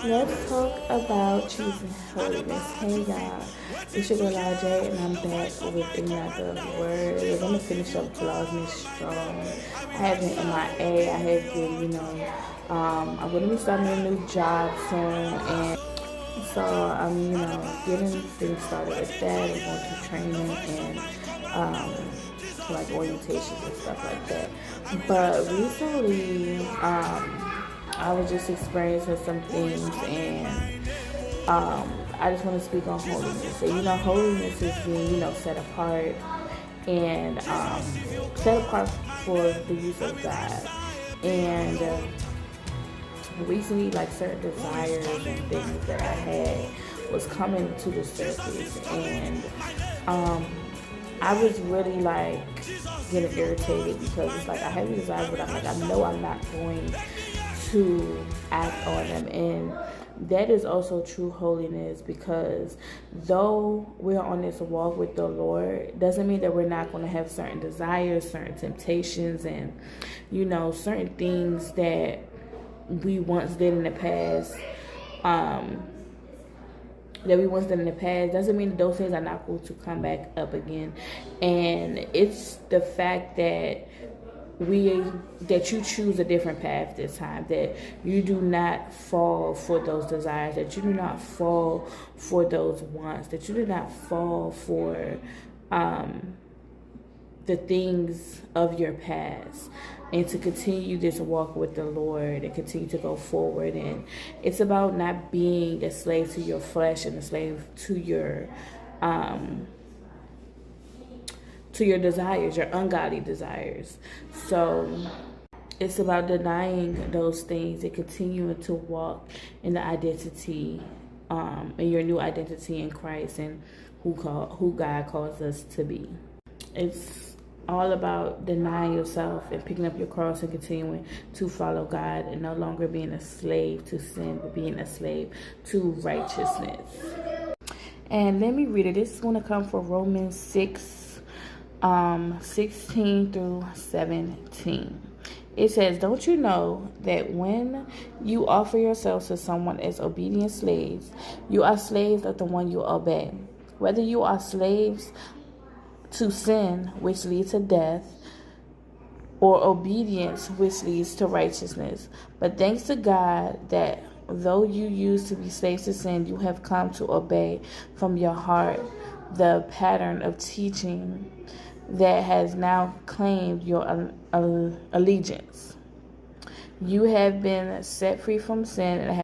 Let's talk about choosing holiness. Hey y'all, it's your girl RJ, and I'm back with another word. We're gonna finish up Vlogmas strong. I have been MIA. I have been, I'm gonna be starting a new job soon, and so I'm, getting things started with that. I'm going to training and like orientations and stuff like that. But recently, I was just experiencing some things, and I just want to speak on holiness. So, holiness is being, set apart and set apart for the use of God. And recently, like certain desires and things that I had was coming to the surface, and I was really like getting irritated because it's like I have these desires, but I'm like, I know I'm not going to act on them. And that is also true holiness, because though we're on this walk with the Lord, doesn't mean that we're not going to have certain desires, certain temptations, and certain things that we once did in the past. Doesn't mean that those things are not going to come back up again. And it's the fact that you choose a different path this time, that you do not fall for those desires, that you do not fall for those wants, that you do not fall for the things of your past, and to continue this walk with the Lord and continue to go forward. And it's about not being a slave to your flesh and a slave to your desires, your ungodly desires. So it's about denying those things and continuing to walk in the identity, in your new identity in Christ, and who God calls us to be. It's all about denying yourself and picking up your cross and continuing to follow God, and no longer being a slave to sin, but being a slave to righteousness. And let me read it. This is going to come from Romans 6, 16 through 17. It says, "Don't you know that when you offer yourselves to someone as obedient slaves, you are slaves of the one you obey, whether you are slaves to sin, which leads to death, or obedience, which leads to righteousness. But thanks to God that though you used to be slaves to sin, you have come to obey from your heart the pattern of teaching that has now claimed your allegiance. You have been set free from sin and